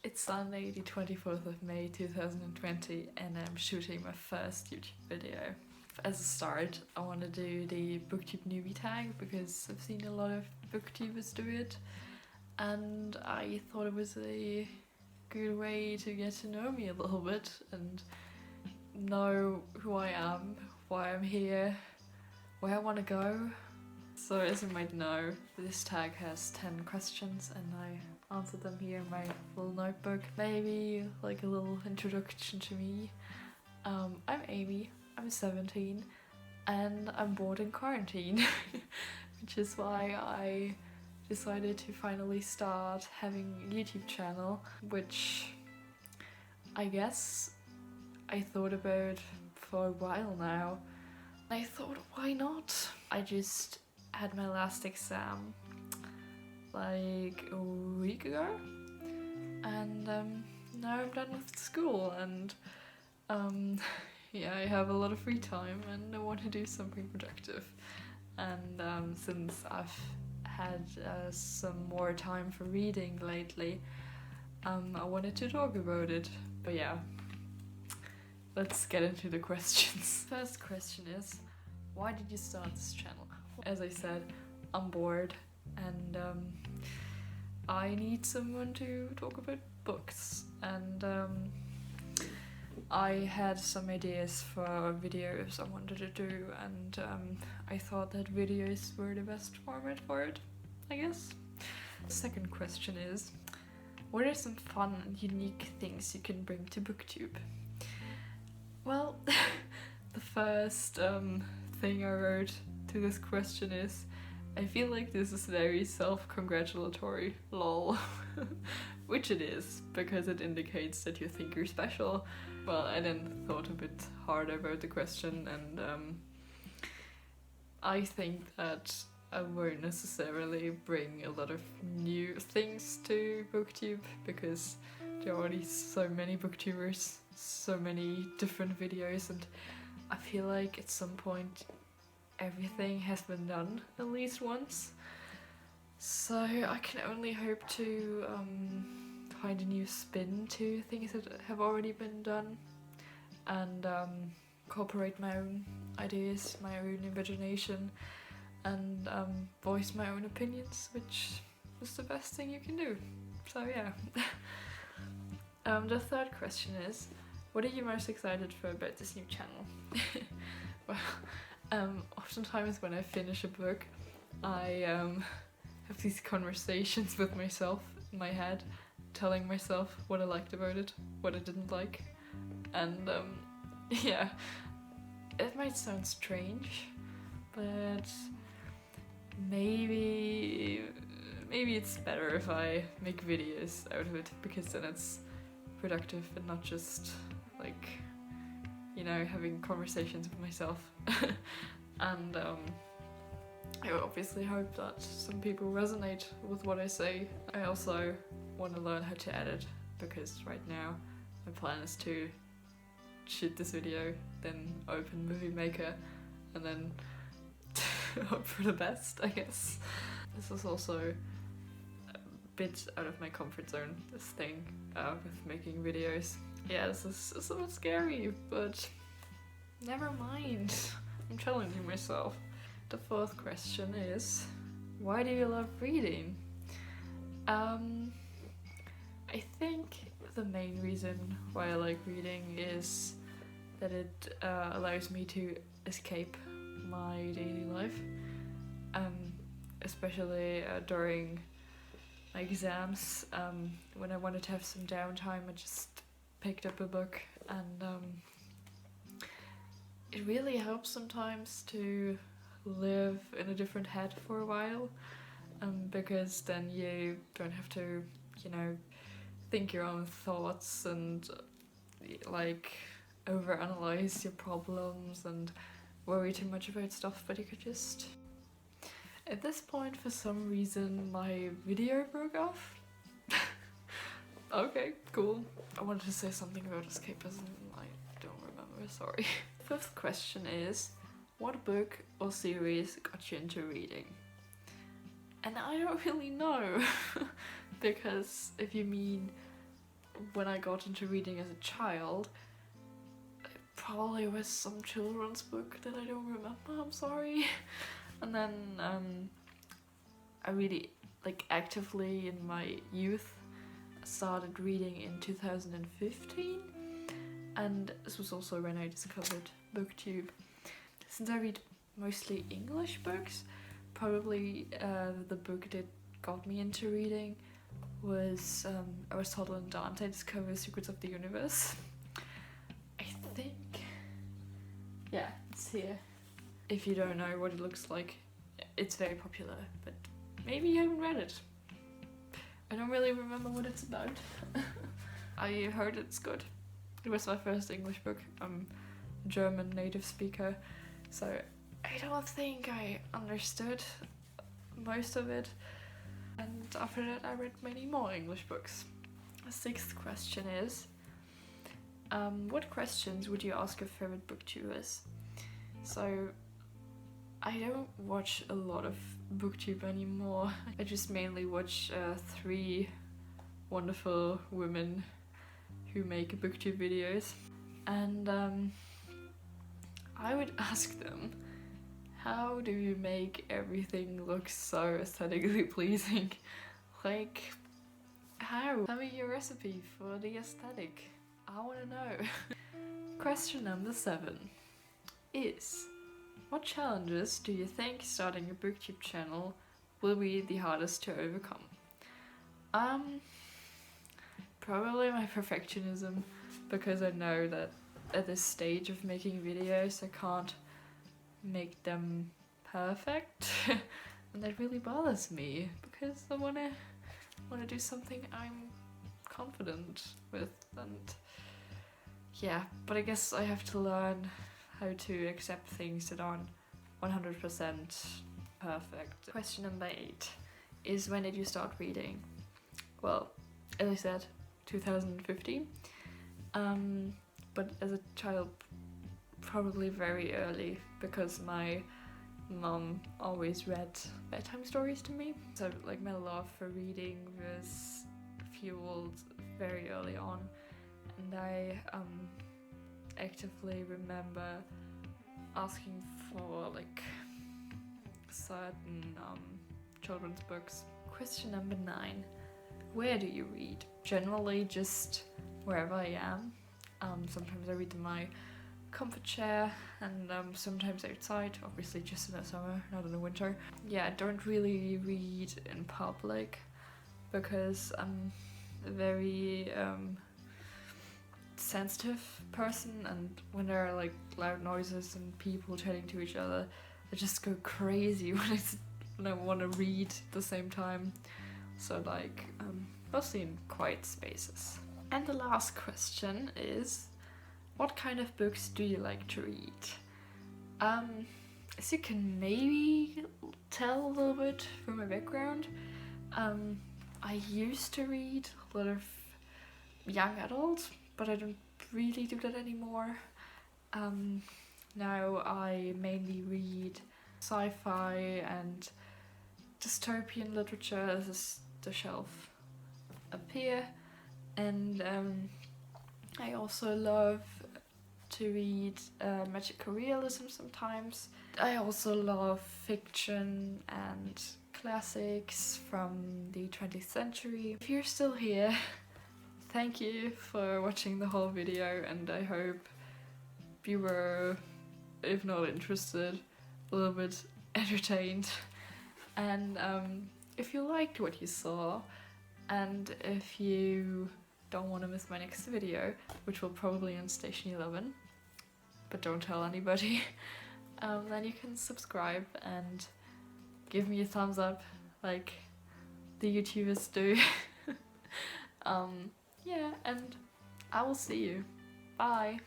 It's Sunday, the 24th of May 2020, and I'm shooting my first YouTube video. As a start, I want to do the BookTube Newbie tag because I've seen a lot of booktubers do it, and I thought it was a good way to get to know me a little bit and know who I am, why I'm here, where I want to go. So as you might know, this tag has 10 questions and I answered them here in my little notebook. Maybe like a little introduction to me. I'm Amy, I'm 17 and I'm bored in quarantine, which is why I decided to finally start having a YouTube channel, which I guess I thought about for a while now. I thought, why not? I just had my last exam like a week ago, and now I'm done with school, and yeah, I have a lot of free time and I want to do something productive. And since I've had some more time for reading lately, I wanted to talk about it. But yeah, let's get into the questions. First question is, why did you start this channel? As I said, I'm bored and I need someone to talk about books, and I had some ideas for videos I wanted to do, and I thought that videos were the best format for it, I guess. Second question is, what are some fun and unique things you can bring to BookTube? Well, the first thing I wrote to this question is, I feel like this is very self-congratulatory, lol. Which it is, because it indicates that you think you're special. Well, I then thought a bit hard about the question, and I think that I won't necessarily bring a lot of new things to BookTube, because there are already so many booktubers, so many different videos, and I feel like at some point everything has been done at least once. So I can only hope to find a new spin to things that have already been done, and incorporate my own ideas, my own imagination, and voice my own opinions, which is the best thing you can do. So yeah. The third question is, what are you most excited for about this new channel? Well, oftentimes when I finish a book, I have these conversations with myself in my head, telling myself what I liked about it, what I didn't like, and yeah, it might sound strange, but maybe it's better if I make videos out of it, because then it's productive and not just like, you know, having conversations with myself. And I obviously hope that some people resonate with what I say. I also want to learn how to edit, because right now my plan is to shoot this video, then open Movie Maker, and then hope for the best, I guess. This is also a bit out of my comfort zone, this thing with making videos. Yeah, this is a bit scary, but never mind. I'm challenging myself. The fourth question is, why do you love reading? I think the main reason why I like reading is that it allows me to escape my daily life, especially during my exams. When I wanted to have some downtime, I just picked up a book, and it really helps sometimes to live in a different head for a while, because then you don't have to, you know, think your own thoughts and like overanalyze your problems and worry too much about stuff, but you could just... At this point, for some reason, my video broke off. Okay, cool. I wanted to say something about escapism, I don't remember, sorry. Fifth question is, what book or series got you into reading? And I don't really know, because if you mean when I got into reading as a child, it probably was some children's book that I don't remember, I'm sorry. And then I really, like, actively in my youth started reading in 2015, and this was also when I discovered BookTube. Since I read mostly English books, probably the book that got me into reading was Aristotle and Dante Discover the Secrets of the Universe. I think, yeah, it's here. If you don't know what it looks like, it's very popular, but maybe you haven't read it. I don't really remember what it's about. I heard it's good. It was my first English book. I'm a German native speaker, so I don't think I understood most of it. And after that I read many more English books. The 6th question is, what questions would you ask your favorite booktubers? So I don't watch a lot of BookTube anymore. I just mainly watch 3 wonderful women who make BookTube videos, and I would ask them, how do you make everything look so aesthetically pleasing? Like, how? Tell me your recipe for the aesthetic. I wanna know. Question number 7 is, what challenges do you think starting a BookTube channel will be the hardest to overcome? Probably my perfectionism, because I know that at this stage of making videos I can't make them perfect. And that really bothers me, because I wanna do something I'm confident with, and yeah, but I guess I have to learn how to accept things that aren't 100% perfect. Question number 8 is, when did you start reading? Well, as I said, 2015, but as a child probably very early, because my mom always read bedtime stories to me. So like my love for reading was fueled very early on, and I actively remember asking for like certain children's books. Question number 9. Where do you read? Generally just wherever I am. Sometimes I read in my comfort chair, and sometimes outside, obviously just in the summer, not in the winter. Yeah, I don't really read in public because I'm a very sensitive person, and when there are like loud noises and people chatting to each other, I just go crazy when I want to read at the same time. So like mostly in quiet spaces. And the last question is, what kind of books do you like to read? As you can maybe tell a little bit from my background, I used to read a lot of young adult, but I don't really do that anymore. Now I mainly read sci-fi and dystopian literature. This is the shelf up here, and I also love to read magical realism sometimes. I also love fiction and classics from the 20th century. If you're still here, thank you for watching the whole video, and I hope you were, if not interested, a little bit entertained. And if you liked what you saw, and if you don't want to miss my next video, which will probably be on Station 11, but don't tell anybody, then you can subscribe and give me a thumbs up like the YouTubers do. Yeah, and I will see you. Bye!